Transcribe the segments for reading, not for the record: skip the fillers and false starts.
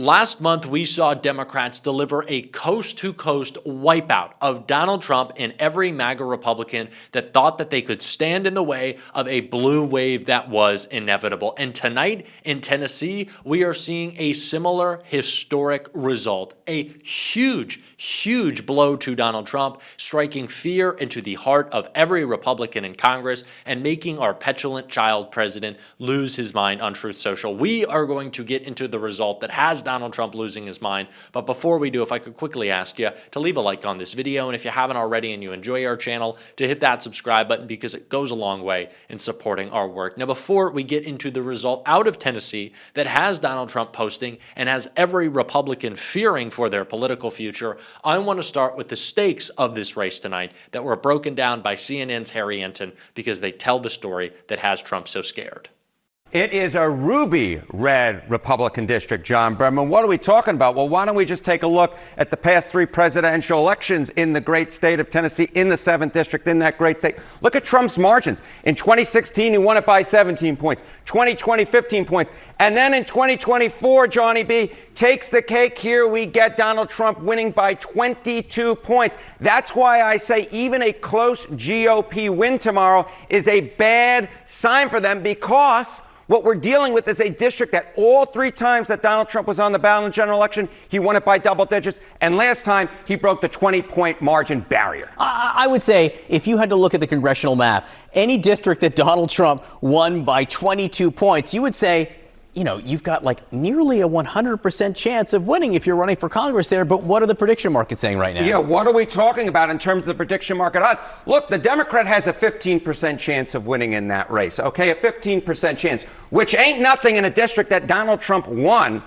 Last month, we saw Democrats deliver a coast-to-coast wipeout of Donald Trump and every MAGA Republican that thought that they could stand in the way of a blue wave that was inevitable. And tonight in Tennessee, we are seeing a similar historic result. A huge blow to Donald Trump, striking fear into the heart of every Republican in Congress and making our petulant child president lose his mind on Truth Social. We are going to get into the result that has Donald Trump losing his mind. But before we do, if I could quickly ask you to leave a like on this video, and if you haven't already and you enjoy our channel, to hit that subscribe button because it goes a long way in supporting our work. Now, before we get into the result out of Tennessee that has Donald Trump posting and has every Republican fearing for their political future, I want to start with the stakes of this race tonight that were broken down by CNN's Harry Enton because they tell the story that has Trump so scared. It is a ruby red Republican district, John Berman. What are we talking about? Well, why don't we just take a look at the past three presidential elections in the great state of Tennessee, in the 7th district, in that great state. Look at Trump's margins. In 2016, he won it by 17 points. 2020, 15 points. And then in 2024, Johnny B, takes the cake here. We get Donald Trump winning by 22 points. That's why I say even a close GOP win tomorrow is a bad sign for them, because what we're dealing with is a district that all three times that Donald Trump was on the ballot in the general election, he won it by double digits. And last time, he broke the 20-point margin barrier. I would say if you had to look at the congressional map, any district that Donald Trump won by 22 points, you would say, you know, you've got like nearly a 100% chance of winning if you're running for Congress there. But what are the prediction markets saying right now? Yeah, what are we talking about in terms of the prediction market odds? Look, the Democrat has a 15% chance of winning in that race, okay? A 15% chance, which ain't nothing in a district that Donald Trump won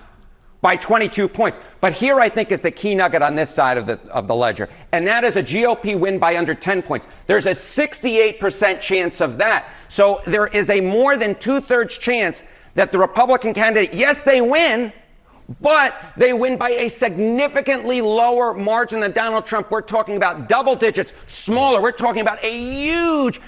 by 22 points. But here, I think, is the key nugget on this side of the ledger, and that is a GOP win by under 10 points. There's a 68% chance of that. So there is a more than two-thirds chance that the Republican candidate, yes, they win, but they win by a significantly lower margin than Donald Trump. We're talking about double digits, smaller. We're talking about a huge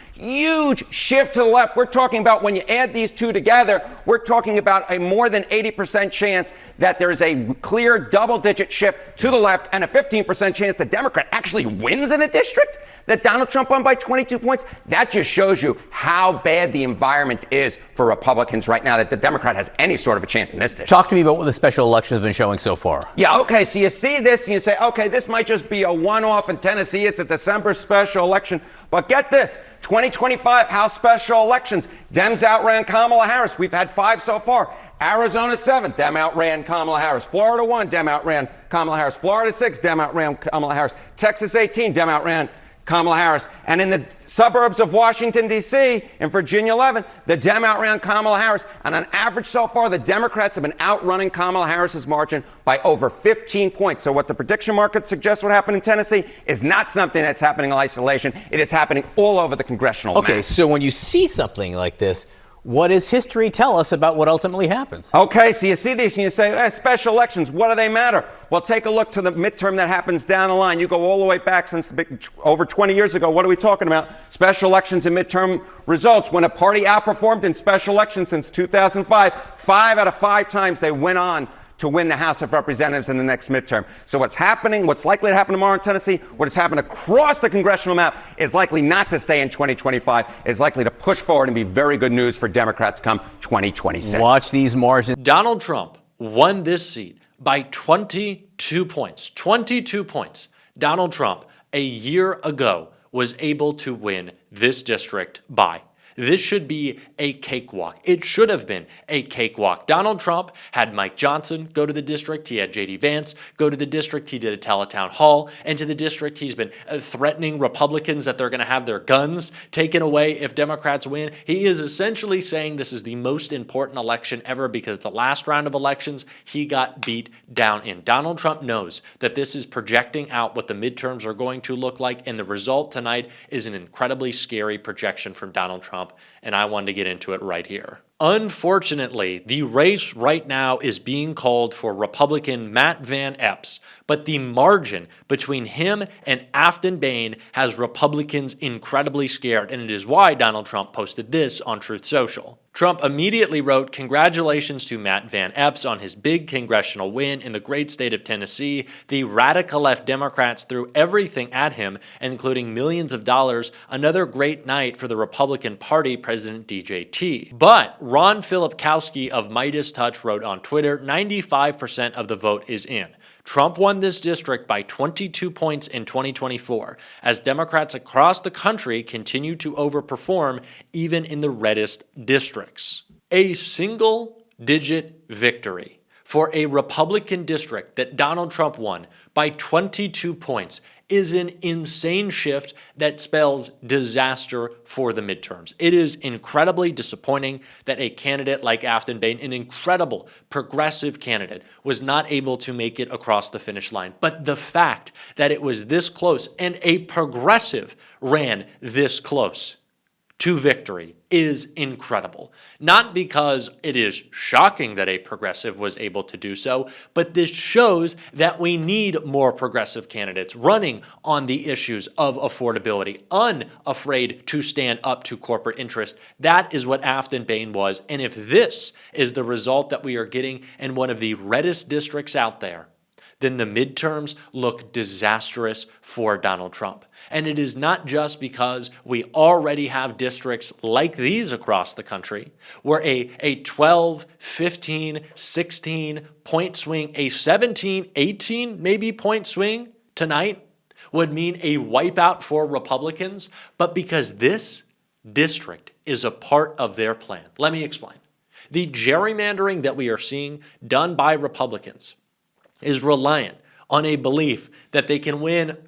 shift to the left. We're talking about, when you add these two together, we're talking about a more than 80% chance that there is a clear double-digit shift to the left, and a 15% chance the Democrat actually wins in a district that Donald Trump won by 22 points. That just shows you how bad the environment is for Republicans right now, that the Democrat has any sort of a chance in this district. Talk to me about what the special elections have been showing so far. Yeah, okay, so you see this and you say, okay, this might just be a one-off in Tennessee. It's a December special election. But get this, 2025 House special elections. Dems outran Kamala Harris. We've had 5 so far. Arizona 7, Dem outran Kamala Harris. Florida 1, Dem outran Kamala Harris. Florida 6, Dem outran Kamala Harris. Texas 18, Dem outran Kamala Harris. And in the suburbs of Washington, D.C., in Virginia 11, the Dem outran Kamala Harris. And on average so far, the Democrats have been outrunning Kamala Harris's margin by over 15 points. So what the prediction market suggests would happen in Tennessee is not something that's happening in isolation. It is happening all over the congressional map. Okay, so when you see something like this, what does history tell us about what ultimately happens? Okay, so you see these and you say, special elections, what do they matter? Well, take a look to the midterm that happens down the line. You go all the way back since over 20 years ago. What are we talking about? Special elections and midterm results. When a party outperformed in special elections since 2005, 5 out of 5 times they went on to win the House of Representatives in the next midterm. So what's happening, what's likely to happen tomorrow in Tennessee, what has happened across the congressional map is likely not to stay in 2025, is likely to push forward and be very good news for Democrats come 2026. Watch these margins. Donald Trump won this seat by 22 points. 22 points. Donald Trump, a year ago, was able to win this district by. This should be a cakewalk. It should have been a cakewalk. Donald Trump had Mike Johnson go to the district. He had J.D. Vance go to the district. He did a teletown hall into the district. He's been threatening Republicans that they're going to have their guns taken away if Democrats win. He is essentially saying this is the most important election ever because the last round of elections, he got beat down in. Donald Trump knows that this is projecting out what the midterms are going to look like, and the result tonight is an incredibly scary projection from Donald Trump. And I wanted to get into it right here. Unfortunately, the race right now is being called for Republican Matt Van Epps but the margin between him and Afton Bain has Republicans incredibly scared, and it is why Donald Trump posted this on Truth Social. Trump immediately wrote, "Congratulations to Matt Van Epps on his big congressional win in the great state of Tennessee. The radical left Democrats threw everything at him, including millions of dollars. Another great night for the Republican Party, President DJT." But Ron Filipkowski of Midas Touch wrote on Twitter, 95% of the vote is in. Trump won this district by 22 points in 2024, as Democrats across the country continue to overperform even in the reddest districts. A single-digit victory for a Republican district that Donald Trump won by 22 points is an insane shift that spells disaster for the midterms. It is incredibly disappointing that a candidate like Afton Bain, an incredible progressive candidate, was not able to make it across the finish line. But the fact that it was this close and a progressive ran this close to victory is incredible. Not because it is shocking that a progressive was able to do so, but this shows that we need more progressive candidates running on the issues of affordability, unafraid to stand up to corporate interest. That is what Afton Bain was. And if this is the result that we are getting in one of the reddest districts out there, then the midterms look disastrous for Donald Trump. And it is not just because we already have districts like these across the country where a 12, 15, 16 point swing, a 17, 18 maybe point swing tonight would mean a wipeout for Republicans, but because this district is a part of their plan. Let me explain. The gerrymandering that we are seeing done by Republicans is reliant on a belief that they can win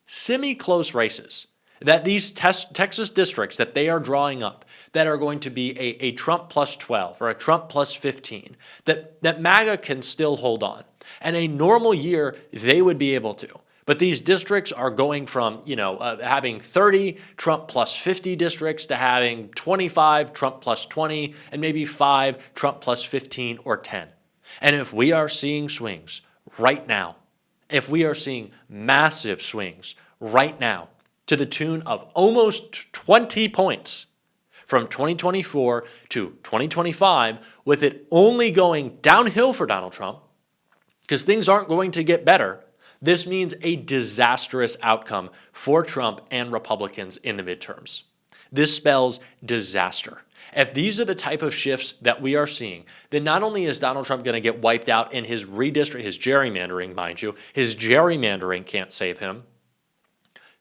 semi-close races, that these Texas districts that they are drawing up that are going to be a Trump plus 12 or a Trump plus 15, that MAGA can still hold on. And a normal year, they would be able to. But these districts are going from, having 30 Trump plus 50 districts to having 25 Trump plus 20 and maybe 5 Trump plus 15 or 10. And if we are seeing swings right now, if we are seeing massive swings right now to the tune of almost 20 points from 2024 to 2025, with it only going downhill for Donald Trump, because things aren't going to get better, this means a disastrous outcome for Trump and Republicans in the midterms. This spells disaster. If these are the type of shifts that we are seeing, then not only is Donald Trump going to get wiped out in his redistrict, his gerrymandering, mind you, his gerrymandering can't save him.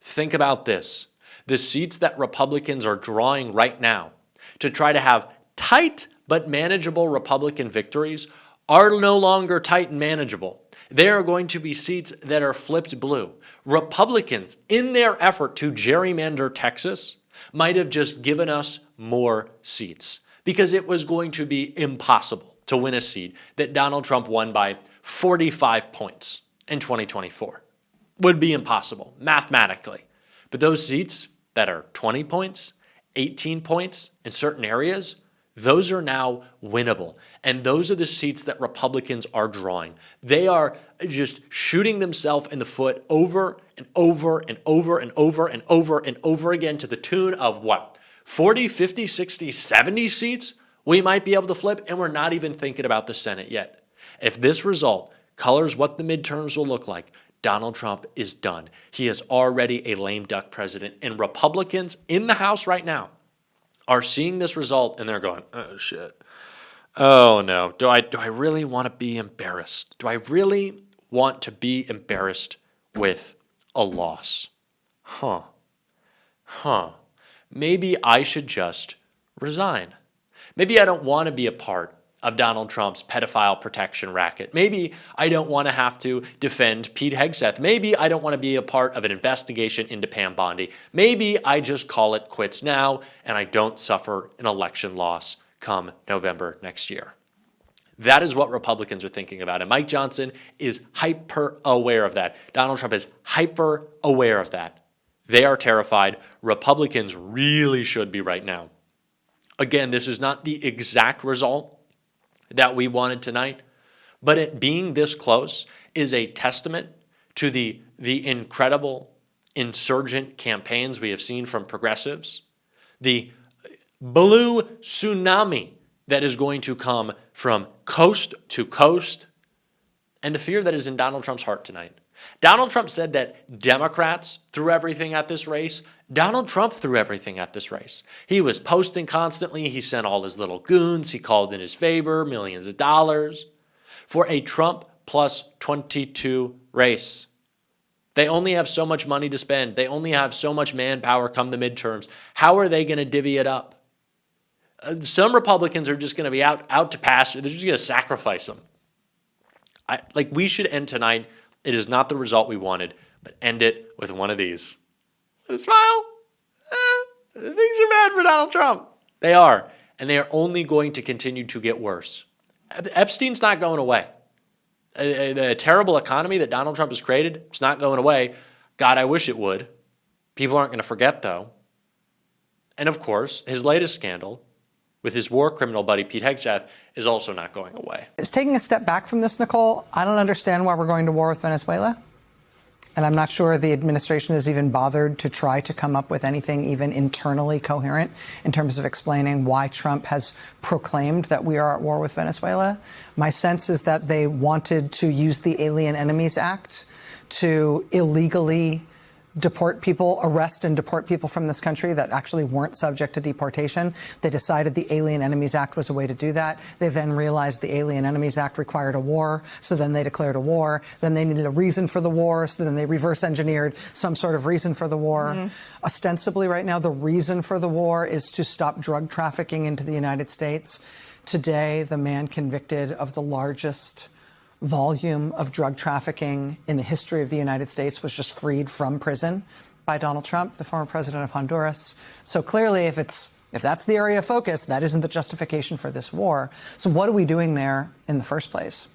Think about this. The seats that Republicans are drawing right now to try to have tight but manageable Republican victories are no longer tight and manageable. They are going to be seats that are flipped blue. Republicans, in their effort to gerrymander Texas, might have just given us more seats because it was going to be impossible to win a seat that Donald Trump won by 45 points in 2024. Would be impossible mathematically. But those seats that are 20 points, 18 points in certain areas, those are now winnable. And those are the seats that Republicans are drawing. They are just shooting themselves in the foot over and over and over and over and over and over again to the tune of what? 40, 50, 60, 70 seats we might be able to flip, and we're not even thinking about the Senate yet. If this result colors what the midterms will look like, Donald Trump is done. He is already a lame duck president, and Republicans in the House right now are seeing this result and they're going, oh shit. Oh no, do I really want to be embarrassed? Do I really want to be embarrassed with a loss? Maybe I should just resign. Maybe I don't want to be a part of Donald Trump's pedophile protection racket. Maybe I don't want to have to defend Pete Hegseth. Maybe I don't want to be a part of an investigation into Pam Bondi. Maybe I just call it quits now and I don't suffer an election loss come November next year. That is what Republicans are thinking about. And Mike Johnson is hyper aware of that. Donald Trump is hyper aware of that. They are terrified. Republicans really should be right now. Again, this is not the exact result that we wanted tonight, But it being this close is a testament to the incredible insurgent campaigns we have seen from progressives, the blue tsunami that is going to come from coast to coast, and the fear that is in Donald Trump's heart tonight. Donald Trump said that Democrats threw everything at this race. Donald Trump threw everything at this race. He was posting constantly. He sent all his little goons. He called in his favor, millions of dollars for a Trump plus 22 race. They only have so much money to spend. They only have so much manpower come the midterms. How are they going to divvy it up? Some Republicans are just going to be out to pasture. They're just going to sacrifice them. We should end tonight. It is not the result we wanted, but end it with one of these. A smile. Things are bad for Donald Trump. They are. And they are only going to continue to get worse. Epstein's not going away. The terrible economy that Donald Trump has created, it's not going away. God, I wish it would. People aren't going to forget, though. And of course, his latest scandal with his war criminal buddy Pete Hegseth is also not going away. It's taking a step back from this, Nicole. I don't understand why we're going to war with Venezuela. And I'm not sure the administration has even bothered to try to come up with anything even internally coherent in terms of explaining why Trump has proclaimed that we are at war with Venezuela. My sense is that they wanted to use the Alien Enemies Act to illegally deport people, arrest and deport people from this country that actually weren't subject to deportation. They decided the Alien Enemies Act was a way to do that. They then realized the Alien Enemies Act required a war, so then they declared a war. Then they needed a reason for the war, so then they reverse engineered some sort of reason for the war. Ostensibly right now, the reason for the war is to stop drug trafficking into the United States. Today, the man convicted of the largest volume of drug trafficking in the history of the United States was just freed from prison by Donald Trump, the former president of Honduras. So clearly, if that's the area of focus, that isn't the justification for this war. So what are we doing there in the first place?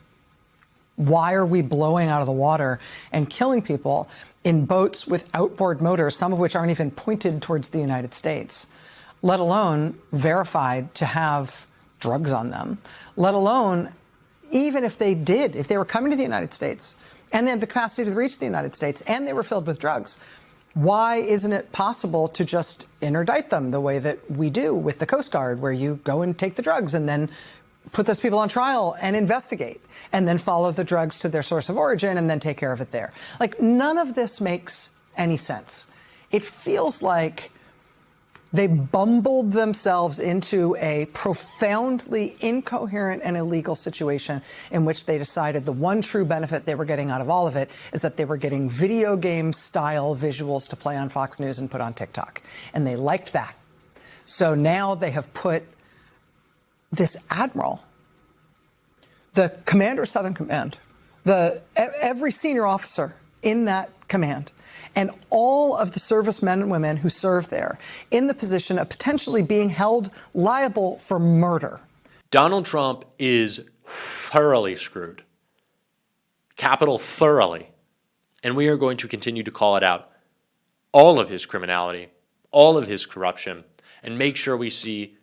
Why are we blowing out of the water and killing people in boats with outboard motors, some of which aren't even pointed towards the United States, let alone verified to have drugs on them, let alone even if they were coming to the United States and they had the capacity to reach the United States and they were filled with drugs, why isn't it possible to just interdict them the way that we do with the Coast Guard, where you go and take the drugs and then put those people on trial and investigate and then follow the drugs to their source of origin and then take care of it there? None of this makes any sense. It feels like they bumbled themselves into a profoundly incoherent and illegal situation in which they decided the one true benefit they were getting out of all of it is that they were getting video game style visuals to play on Fox News and put on TikTok. And they liked that. So now they have put this admiral, the commander of Southern Command, every senior officer in that command, and all of the servicemen and women who serve there in the position of potentially being held liable for murder. Donald Trump is thoroughly screwed. Capital thoroughly. And we are going to continue to call it out. All of his criminality, all of his corruption, and make sure we see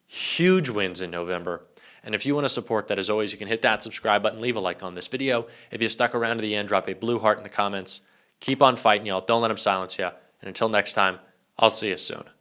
huge wins in November. And if you want to support that, as always, you can hit that subscribe button, leave a like on this video. If you stuck around to the end, drop a blue heart in the comments. Keep on fighting, y'all. Don't let them silence you. And until next time, I'll see you soon.